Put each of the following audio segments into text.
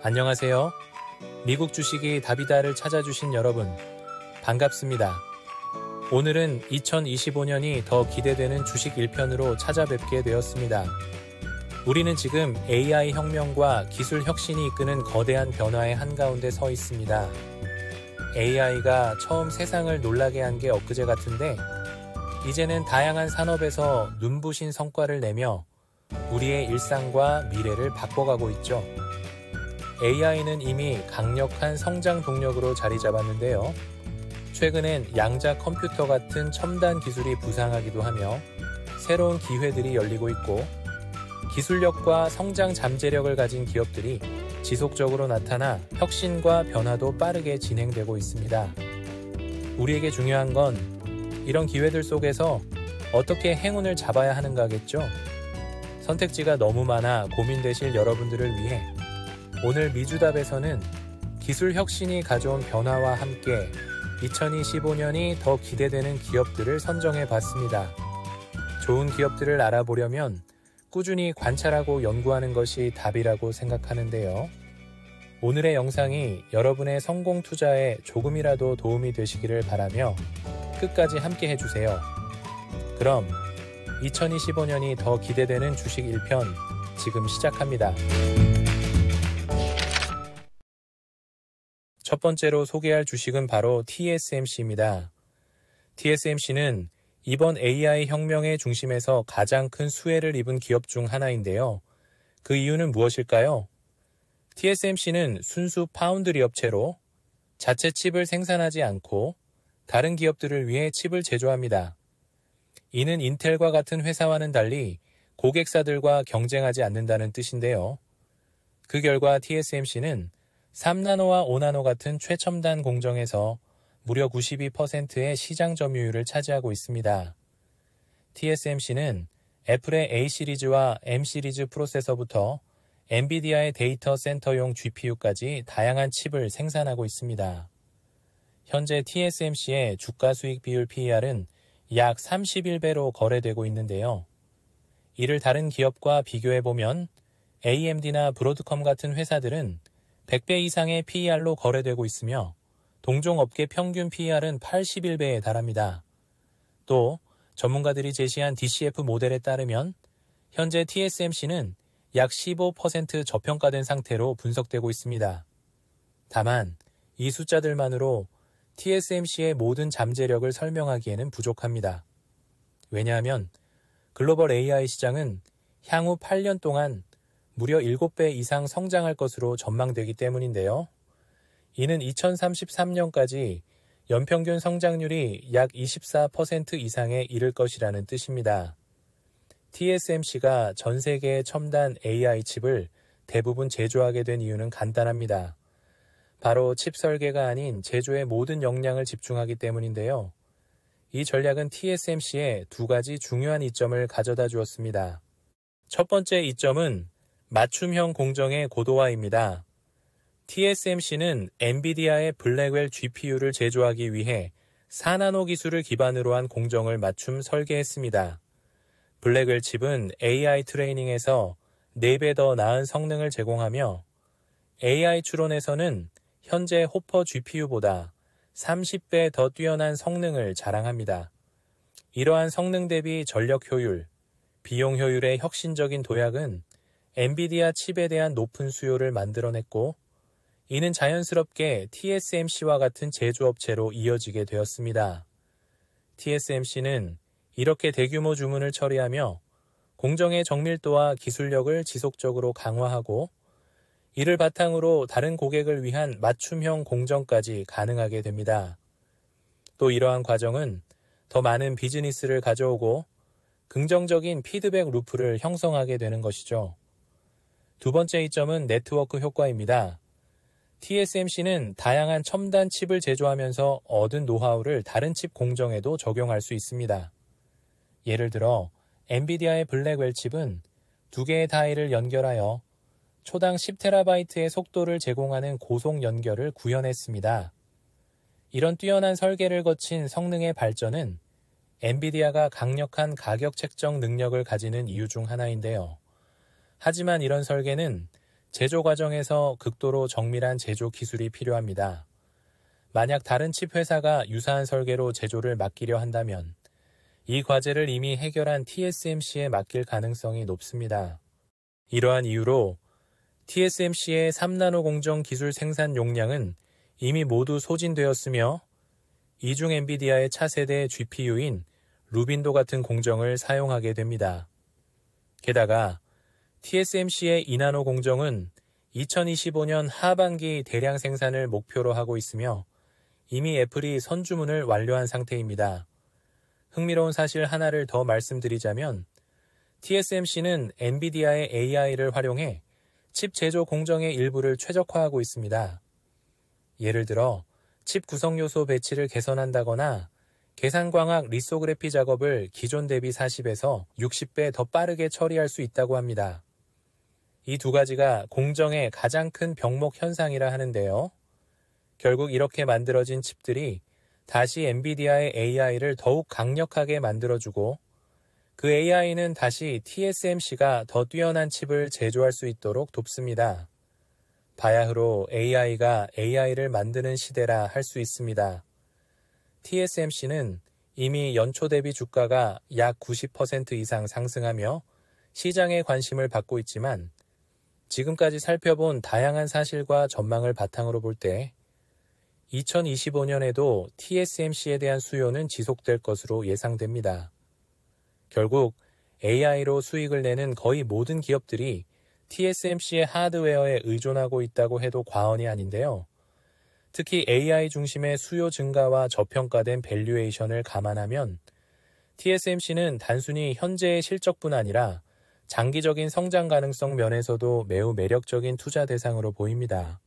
안녕하세요. 미국 주식이 답이다를 찾아주신 여러분, 반갑습니다. 오늘은 2025년이 더 기대되는 주식 1편으로 찾아뵙게 되었습니다. 우리는 지금 AI 혁명과 기술 혁신이 이끄는 거대한 변화의 한가운데 서 있습니다. AI가 처음 세상을 놀라게 한 게 엊그제 같은데, 이제는 다양한 산업에서 눈부신 성과를 내며 우리의 일상과 미래를 바꿔가고 있죠. AI는 이미 강력한 성장 동력으로 자리 잡았는데요. 최근엔 양자 컴퓨터 같은 첨단 기술이 부상하기도 하며 새로운 기회들이 열리고 있고, 기술력과 성장 잠재력을 가진 기업들이 지속적으로 나타나 혁신과 변화도 빠르게 진행되고 있습니다. 우리에게 중요한 건 이런 기회들 속에서 어떻게 행운을 잡아야 하는가겠죠? 선택지가 너무 많아 고민되실 여러분들을 위해 오늘 미주답에서는 기술 혁신이 가져온 변화와 함께 2025년이 더 기대되는 기업들을 선정해 봤습니다. 좋은 기업들을 알아보려면 꾸준히 관찰하고 연구하는 것이 답이라고 생각하는데요. 오늘의 영상이 여러분의 성공 투자에 조금이라도 도움이 되시기를 바라며 끝까지 함께 해주세요. 그럼 2025년이 더 기대되는 주식 1편 지금 시작합니다. 첫 번째로 소개할 주식은 바로 TSMC입니다. TSMC는 이번 AI 혁명의 중심에서 가장 큰 수혜를 입은 기업 중 하나인데요. 그 이유는 무엇일까요? TSMC는 순수 파운드리 업체로 자체 칩을 생산하지 않고 다른 기업들을 위해 칩을 제조합니다. 이는 인텔과 같은 회사와는 달리 고객사들과 경쟁하지 않는다는 뜻인데요. 그 결과 TSMC는 3나노와 5나노 같은 최첨단 공정에서 무려 92%의 시장 점유율을 차지하고 있습니다. TSMC는 애플의 A 시리즈와 M 시리즈 프로세서부터 엔비디아의 데이터 센터용 GPU까지 다양한 칩을 생산하고 있습니다. 현재 TSMC의 주가 수익 비율 PER은 약 31배로 거래되고 있는데요. 이를 다른 기업과 비교해보면 AMD나 브로드컴 같은 회사들은 100배 이상의 PER로 거래되고 있으며 동종 업계 평균 PER은 81배에 달합니다. 또 전문가들이 제시한 DCF 모델에 따르면 현재 TSMC는 약 15% 저평가된 상태로 분석되고 있습니다. 다만 이 숫자들만으로 TSMC의 모든 잠재력을 설명하기에는 부족합니다. 왜냐하면 글로벌 AI 시장은 향후 8년 동안 무려 7배 이상 성장할 것으로 전망되기 때문인데요. 이는 2033년까지 연평균 성장률이 약 24% 이상에 이를 것이라는 뜻입니다. TSMC가 전 세계의 첨단 AI 칩을 대부분 제조하게 된 이유는 간단합니다. 바로 칩 설계가 아닌 제조의 모든 역량을 집중하기 때문인데요. 이 전략은 TSMC에 두 가지 중요한 이점을 가져다 주었습니다. 첫 번째 이점은 맞춤형 공정의 고도화입니다. TSMC는 엔비디아의 블랙웰 GPU를 제조하기 위해 4나노 기술을 기반으로 한 공정을 맞춤 설계했습니다. 블랙웰 칩은 AI 트레이닝에서 4배 더 나은 성능을 제공하며 AI 추론에서는 현재 호퍼 GPU보다 30배 더 뛰어난 성능을 자랑합니다. 이러한 성능 대비 전력 효율, 비용 효율의 혁신적인 도약은 엔비디아 칩에 대한 높은 수요를 만들어냈고, 이는 자연스럽게 TSMC와 같은 제조업체로 이어지게 되었습니다. TSMC는 이렇게 대규모 주문을 처리하며 공정의 정밀도와 기술력을 지속적으로 강화하고, 이를 바탕으로 다른 고객을 위한 맞춤형 공정까지 가능하게 됩니다. 또 이러한 과정은 더 많은 비즈니스를 가져오고 긍정적인 피드백 루프를 형성하게 되는 것이죠. 두 번째 이점은 네트워크 효과입니다. TSMC는 다양한 첨단 칩을 제조하면서 얻은 노하우를 다른 칩 공정에도 적용할 수 있습니다. 예를 들어 엔비디아의 블랙웰 칩은 2개의 다이를 연결하여 초당 10TB의 속도를 제공하는 고속 연결을 구현했습니다. 이런 뛰어난 설계를 거친 성능의 발전은 엔비디아가 강력한 가격 책정 능력을 가지는 이유 중 하나인데요. 하지만 이런 설계는 제조 과정에서 극도로 정밀한 제조 기술이 필요합니다. 만약 다른 칩 회사가 유사한 설계로 제조를 맡기려 한다면 이 과제를 이미 해결한 TSMC에 맡길 가능성이 높습니다. 이러한 이유로 TSMC의 3나노 공정 기술 생산 용량은 이미 모두 소진되었으며 이중 엔비디아의 차세대 GPU인 루빈도 같은 공정을 사용하게 됩니다. 게다가 TSMC의 2나노 공정은 2025년 하반기 대량 생산을 목표로 하고 있으며 이미 애플이 선주문을 완료한 상태입니다. 흥미로운 사실 하나를 더 말씀드리자면 TSMC는 엔비디아의 AI를 활용해 칩 제조 공정의 일부를 최적화하고 있습니다. 예를 들어 칩 구성 요소 배치를 개선한다거나 계산광학 리소그래피 작업을 기존 대비 40에서 60배 더 빠르게 처리할 수 있다고 합니다. 이 두 가지가 공정의 가장 큰 병목 현상이라 하는데요. 결국 이렇게 만들어진 칩들이 다시 엔비디아의 AI를 더욱 강력하게 만들어주고 그 AI는 다시 TSMC가 더 뛰어난 칩을 제조할 수 있도록 돕습니다. 바야흐로 AI가 AI를 만드는 시대라 할 수 있습니다. TSMC는 이미 연초 대비 주가가 약 90% 이상 상승하며 시장의 관심을 받고 있지만 지금까지 살펴본 다양한 사실과 전망을 바탕으로 볼 때 2025년에도 TSMC에 대한 수요는 지속될 것으로 예상됩니다. 결국 AI로 수익을 내는 거의 모든 기업들이 TSMC의 하드웨어에 의존하고 있다고 해도 과언이 아닌데요. 특히 AI 중심의 수요 증가와 저평가된 밸류에이션을 감안하면 TSMC는 단순히 현재의 실적뿐 아니라 장기적인 성장 가능성 면에서도 매우 매력적인 투자 대상으로 보입니다.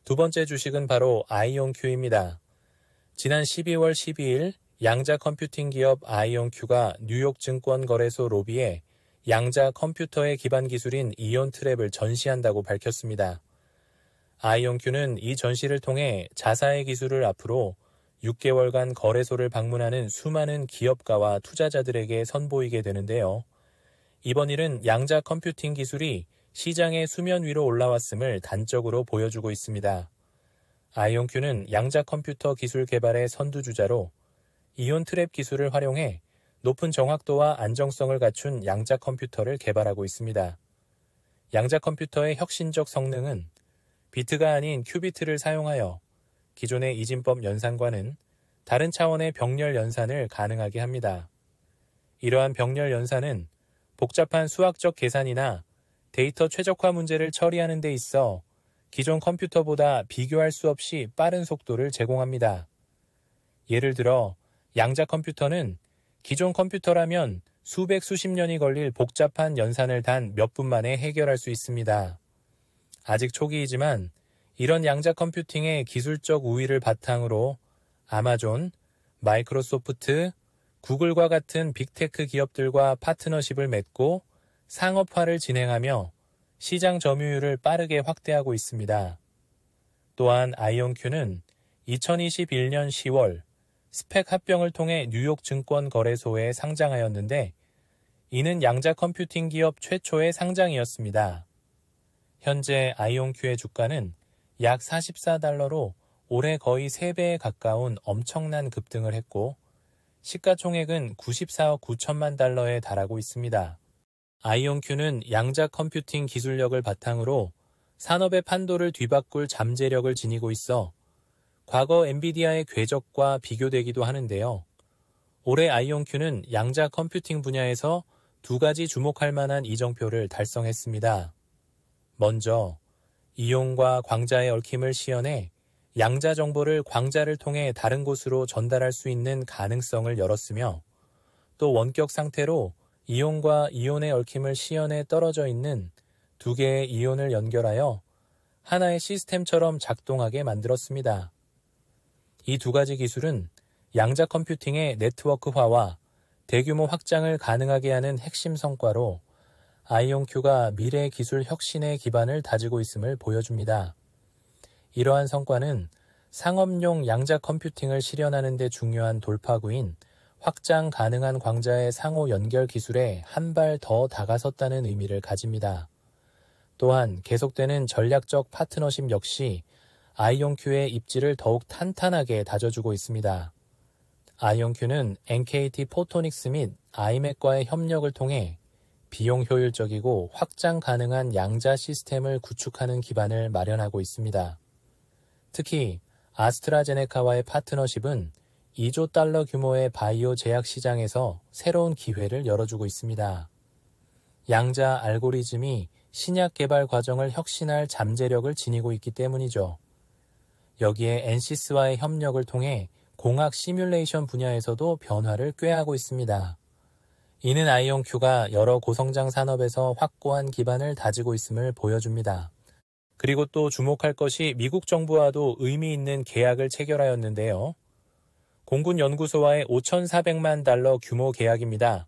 두 번째 주식은 바로 아이온큐입니다. 지난 12월 12일 양자 컴퓨팅 기업 아이온큐가 뉴욕 증권거래소 로비에 양자 컴퓨터의 기반 기술인 이온 트랩을 전시한다고 밝혔습니다. 아이온큐는 이 전시를 통해 자사의 기술을 앞으로 6개월간 거래소를 방문하는 수많은 기업가와 투자자들에게 선보이게 되는데요. 이번 일은 양자 컴퓨팅 기술이 시장의 수면 위로 올라왔음을 단적으로 보여주고 있습니다. 아이온큐는 양자 컴퓨터 기술 개발의 선두주자로 이온 트랩 기술을 활용해 높은 정확도와 안정성을 갖춘 양자 컴퓨터를 개발하고 있습니다. 양자 컴퓨터의 혁신적 성능은 비트가 아닌 큐비트를 사용하여 기존의 이진법 연산과는 다른 차원의 병렬 연산을 가능하게 합니다. 이러한 병렬 연산은 복잡한 수학적 계산이나 데이터 최적화 문제를 처리하는 데 있어 기존 컴퓨터보다 비교할 수 없이 빠른 속도를 제공합니다. 예를 들어 양자 컴퓨터는 기존 컴퓨터라면 수백 수십 년이 걸릴 복잡한 연산을 단 몇 분 만에 해결할 수 있습니다. 아직 초기이지만 이런 양자 컴퓨팅의 기술적 우위를 바탕으로 아마존, 마이크로소프트, 구글과 같은 빅테크 기업들과 파트너십을 맺고 상업화를 진행하며 시장 점유율을 빠르게 확대하고 있습니다. 또한 아이온큐는 2021년 10월 스펙 합병을 통해 뉴욕 증권거래소에 상장하였는데 이는 양자 컴퓨팅 기업 최초의 상장이었습니다. 현재 아이온큐의 주가는 약 44달러로 올해 거의 3배에 가까운 엄청난 급등을 했고 시가총액은 94억 9천만 달러에 달하고 있습니다. 아이온큐는 양자 컴퓨팅 기술력을 바탕으로 산업의 판도를 뒤바꿀 잠재력을 지니고 있어 과거 엔비디아의 궤적과 비교되기도 하는데요. 올해 아이온큐는 양자 컴퓨팅 분야에서 두 가지 주목할 만한 이정표를 달성했습니다. 먼저 이온과 광자의 얽힘을 시연해 양자 정보를 광자를 통해 다른 곳으로 전달할 수 있는 가능성을 열었으며 또 원격 상태로 이온과 이온의 얽힘을 시연해 떨어져 있는 두 개의 이온을 연결하여 하나의 시스템처럼 작동하게 만들었습니다. 이 두 가지 기술은 양자 컴퓨팅의 네트워크화와 대규모 확장을 가능하게 하는 핵심 성과로 아이온큐가 미래 기술 혁신의 기반을 다지고 있음을 보여줍니다. 이러한 성과는 상업용 양자 컴퓨팅을 실현하는 데 중요한 돌파구인 확장 가능한 광자의 상호 연결 기술에 한 발 더 다가섰다는 의미를 가집니다. 또한 계속되는 전략적 파트너십 역시 아이온큐의 입지를 더욱 탄탄하게 다져주고 있습니다. 아이온큐는 NKT 포토닉스 및 아이맥과의 협력을 통해 비용 효율적이고 확장 가능한 양자 시스템을 구축하는 기반을 마련하고 있습니다. 특히 아스트라제네카와의 파트너십은 2조 달러 규모의 바이오 제약 시장에서 새로운 기회를 열어주고 있습니다. 양자 알고리즘이 신약 개발 과정을 혁신할 잠재력을 지니고 있기 때문이죠. 여기에 엔시스와의 협력을 통해 공학 시뮬레이션 분야에서도 변화를 꾀하고 있습니다. 이는 아이온큐가 여러 고성장 산업에서 확고한 기반을 다지고 있음을 보여줍니다. 그리고 또 주목할 것이 미국 정부와도 의미 있는 계약을 체결하였는데요. 공군연구소와의 5,400만 달러 규모 계약입니다.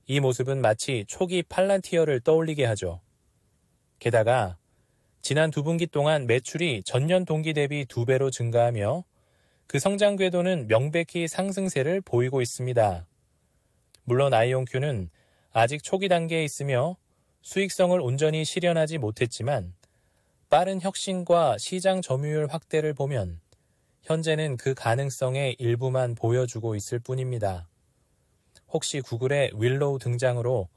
이 모습은 마치 초기 팔란티어를 떠올리게 하죠. 게다가 지난 2분기 동안 매출이 전년 동기 대비 2배로 증가하며 그 성장 궤도는 명백히 상승세를 보이고 있습니다. 물론 아이온큐는 아직 초기 단계에 있으며 수익성을 온전히 실현하지 못했지만 빠른 혁신과 시장 점유율 확대를 보면 현재는 그 가능성의 일부만 보여주고 있을 뿐입니다. 혹시 구글의 윌로우 등장으로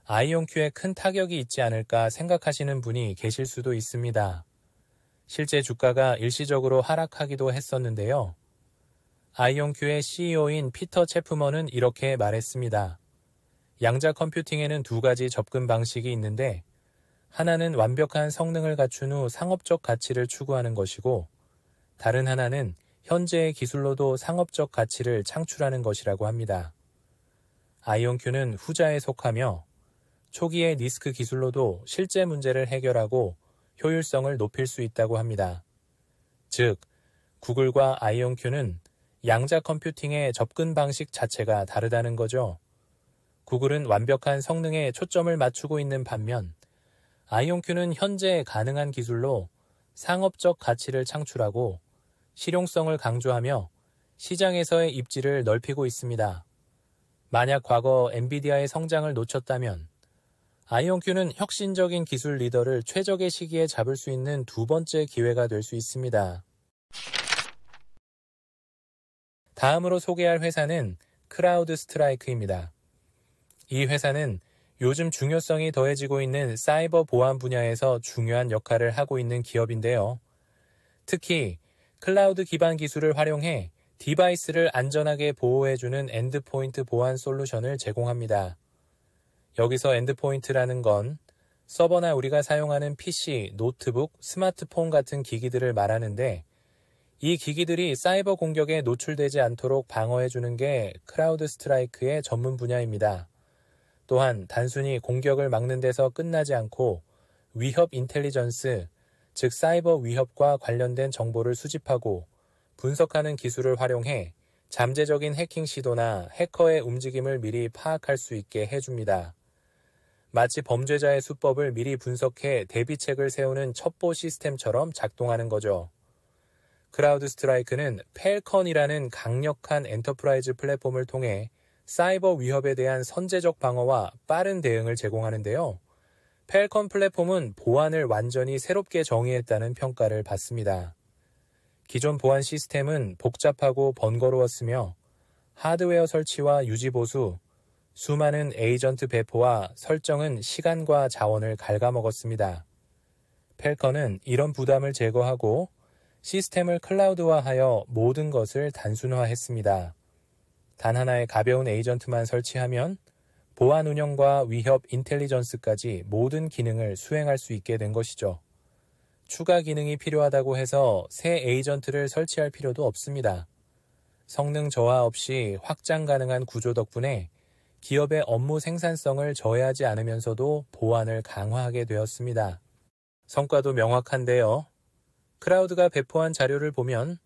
아이온큐에 큰 타격이 있지 않을까 생각하시는 분이 계실 수도 있습니다. 실제 주가가 일시적으로 하락하기도 했었는데요. 아이온큐의 CEO인 피터 체프먼은 이렇게 말했습니다. 양자 컴퓨팅에는 2가지 접근 방식이 있는데 하나는 완벽한 성능을 갖춘 후 상업적 가치를 추구하는 것이고 다른 하나는 현재의 기술로도 상업적 가치를 창출하는 것이라고 합니다. 아이온큐는 후자에 속하며 초기의 리스크 기술로도 실제 문제를 해결하고 효율성을 높일 수 있다고 합니다. 즉, 구글과 아이온큐는 양자 컴퓨팅의 접근 방식 자체가 다르다는 거죠. 구글은 완벽한 성능에 초점을 맞추고 있는 반면 아이온큐는 현재 가능한 기술로 상업적 가치를 창출하고 실용성을 강조하며 시장에서의 입지를 넓히고 있습니다. 만약 과거 엔비디아의 성장을 놓쳤다면 아이온큐는 혁신적인 기술 리더를 최적의 시기에 잡을 수 있는 2번째 기회가 될 수 있습니다. 다음으로 소개할 회사는 크라우드 스트라이크입니다. 이 회사는 요즘 중요성이 더해지고 있는 사이버 보안 분야에서 중요한 역할을 하고 있는 기업인데요. 특히 클라우드 기반 기술을 활용해 디바이스를 안전하게 보호해주는 엔드포인트 보안 솔루션을 제공합니다. 여기서 엔드포인트라는 건 서버나 우리가 사용하는 PC, 노트북, 스마트폰 같은 기기들을 말하는데 이 기기들이 사이버 공격에 노출되지 않도록 방어해주는 게 크라우드 스트라이크의 전문 분야입니다. 또한 단순히 공격을 막는 데서 끝나지 않고 위협 인텔리전스, 즉 사이버 위협과 관련된 정보를 수집하고 분석하는 기술을 활용해 잠재적인 해킹 시도나 해커의 움직임을 미리 파악할 수 있게 해줍니다. 마치 범죄자의 수법을 미리 분석해 대비책을 세우는 첩보 시스템처럼 작동하는 거죠. 크라우드 스트라이크는 펠컨이라는 강력한 엔터프라이즈 플랫폼을 통해 사이버 위협에 대한 선제적 방어와 빠른 대응을 제공하는데요. 펠컨 플랫폼은 보안을 완전히 새롭게 정의했다는 평가를 받습니다. 기존 보안 시스템은 복잡하고 번거로웠으며 하드웨어 설치와 유지 보수, 수많은 에이전트 배포와 설정은 시간과 자원을 갉아먹었습니다. 펠컨은 이런 부담을 제거하고 시스템을 클라우드화하여 모든 것을 단순화했습니다. 단 하나의 가벼운 에이전트만 설치하면 보안 운영과 위협 인텔리전스까지 모든 기능을 수행할 수 있게 된 것이죠. 추가 기능이 필요하다고 해서 새 에이전트를 설치할 필요도 없습니다. 성능 저하 없이 확장 가능한 구조 덕분에 기업의 업무 생산성을 저해하지 않으면서도 보안을 강화하게 되었습니다. 성과도 명확한데요. 크라우드가 배포한 자료를 보면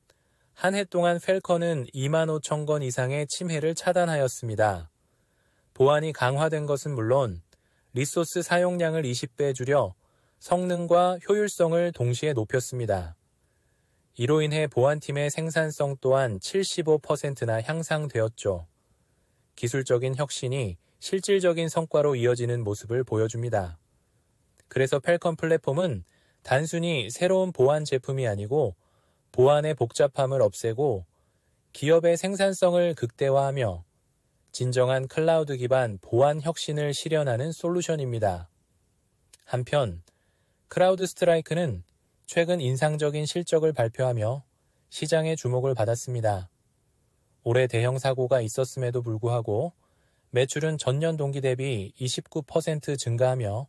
한 해 동안 펠컨은 25,000건 이상의 침해를 차단하였습니다. 보안이 강화된 것은 물론 리소스 사용량을 20배 줄여 성능과 효율성을 동시에 높였습니다. 이로 인해 보안팀의 생산성 또한 75%나 향상되었죠. 기술적인 혁신이 실질적인 성과로 이어지는 모습을 보여줍니다. 그래서 펠컨 플랫폼은 단순히 새로운 보안 제품이 아니고 보안의 복잡함을 없애고 기업의 생산성을 극대화하며 진정한 클라우드 기반 보안 혁신을 실현하는 솔루션입니다. 한편 크라우드 스트라이크는 최근 인상적인 실적을 발표하며 시장의 주목을 받았습니다. 올해 대형 사고가 있었음에도 불구하고 매출은 전년 동기 대비 29% 증가하며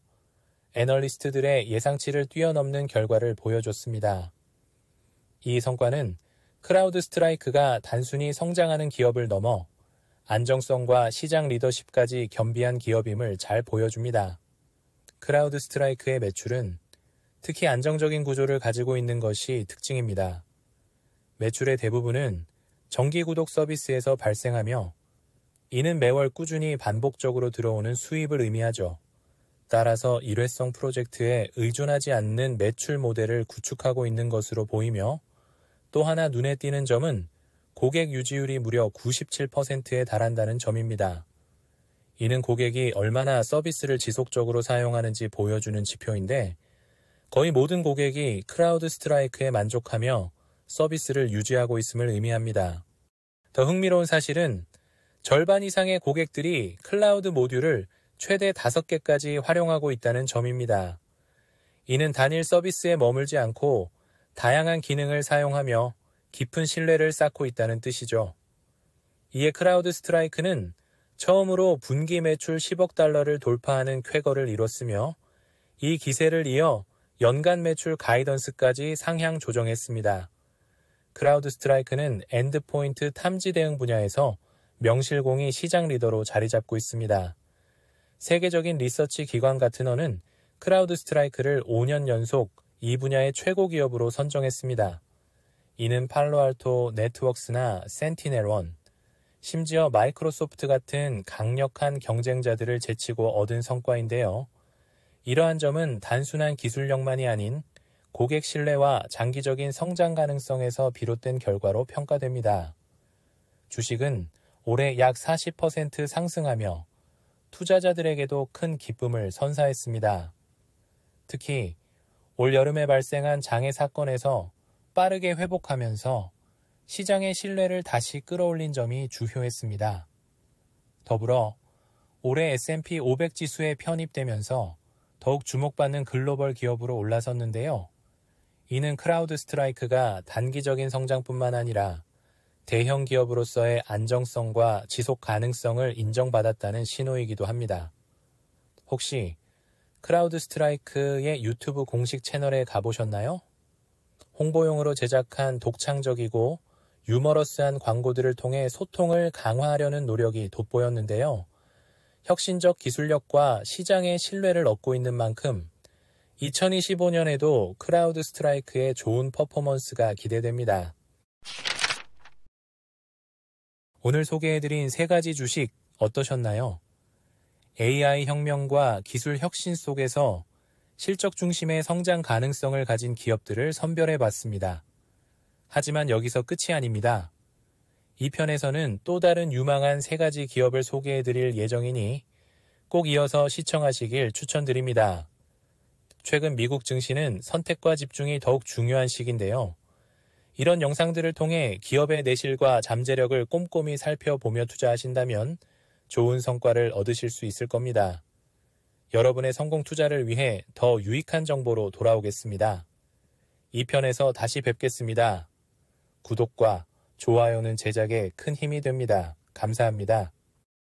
애널리스트들의 예상치를 뛰어넘는 결과를 보여줬습니다. 이 성과는 크라우드 스트라이크가 단순히 성장하는 기업을 넘어 안정성과 시장 리더십까지 겸비한 기업임을 잘 보여줍니다. 크라우드 스트라이크의 매출은 특히 안정적인 구조를 가지고 있는 것이 특징입니다. 매출의 대부분은 정기 구독 서비스에서 발생하며 이는 매월 꾸준히 반복적으로 들어오는 수입을 의미하죠. 따라서 일회성 프로젝트에 의존하지 않는 매출 모델을 구축하고 있는 것으로 보이며 또 하나 눈에 띄는 점은 고객 유지율이 무려 97%에 달한다는 점입니다. 이는 고객이 얼마나 서비스를 지속적으로 사용하는지 보여주는 지표인데 거의 모든 고객이 크라우드 스트라이크에 만족하며 서비스를 유지하고 있음을 의미합니다. 더 흥미로운 사실은 절반 이상의 고객들이 클라우드 모듈을 최대 5개까지 활용하고 있다는 점입니다. 이는 단일 서비스에 머물지 않고 다양한 기능을 사용하며 깊은 신뢰를 쌓고 있다는 뜻이죠. 이에 크라우드 스트라이크는 처음으로 분기 매출 10억 달러를 돌파하는 쾌거를 이뤘으며 이 기세를 이어 연간 매출 가이던스까지 상향 조정했습니다. 크라우드 스트라이크는 엔드포인트 탐지 대응 분야에서 명실공히 시장 리더로 자리 잡고 있습니다. 세계적인 리서치 기관 가트너는 크라우드 스트라이크를 5년 연속 이 분야의 최고 기업으로 선정했습니다. 이는 팔로알토 네트워크스나 센티넬원, 심지어 마이크로소프트 같은 강력한 경쟁자들을 제치고 얻은 성과인데요. 이러한 점은 단순한 기술력만이 아닌 고객 신뢰와 장기적인 성장 가능성에서 비롯된 결과로 평가됩니다. 주식은 올해 약 40% 상승하며 투자자들에게도 큰 기쁨을 선사했습니다. 특히 올 여름에 발생한 장애 사건에서 빠르게 회복하면서 시장의 신뢰를 다시 끌어올린 점이 주요했습니다. 더불어 올해 S&P 500 지수에 편입되면서 더욱 주목받는 글로벌 기업으로 올라섰는데요. 이는 크라우드 스트라이크가 단기적인 성장뿐만 아니라 대형 기업으로서의 안정성과 지속 가능성을 인정받았다는 신호이기도 합니다. 혹시 크라우드 스트라이크의 유튜브 공식 채널에 가보셨나요? 홍보용으로 제작한 독창적이고 유머러스한 광고들을 통해 소통을 강화하려는 노력이 돋보였는데요. 혁신적 기술력과 시장의 신뢰를 얻고 있는 만큼 2025년에도 크라우드 스트라이크의 좋은 퍼포먼스가 기대됩니다. 오늘 소개해드린 3가지 주식 어떠셨나요? AI 혁명과 기술 혁신 속에서 실적 중심의 성장 가능성을 가진 기업들을 선별해봤습니다. 하지만 여기서 끝이 아닙니다. 이 편에서는 또 다른 유망한 3가지 기업을 소개해드릴 예정이니 꼭 이어서 시청하시길 추천드립니다. 최근 미국 증시는 선택과 집중이 더욱 중요한 시기인데요. 이런 영상들을 통해 기업의 내실과 잠재력을 꼼꼼히 살펴보며 투자하신다면 좋은 성과를 얻으실 수 있을 겁니다. 여러분의 성공 투자를 위해 더 유익한 정보로 돌아오겠습니다. 2편에서 다시 뵙겠습니다. 구독과 좋아요는 제작에 큰 힘이 됩니다. 감사합니다.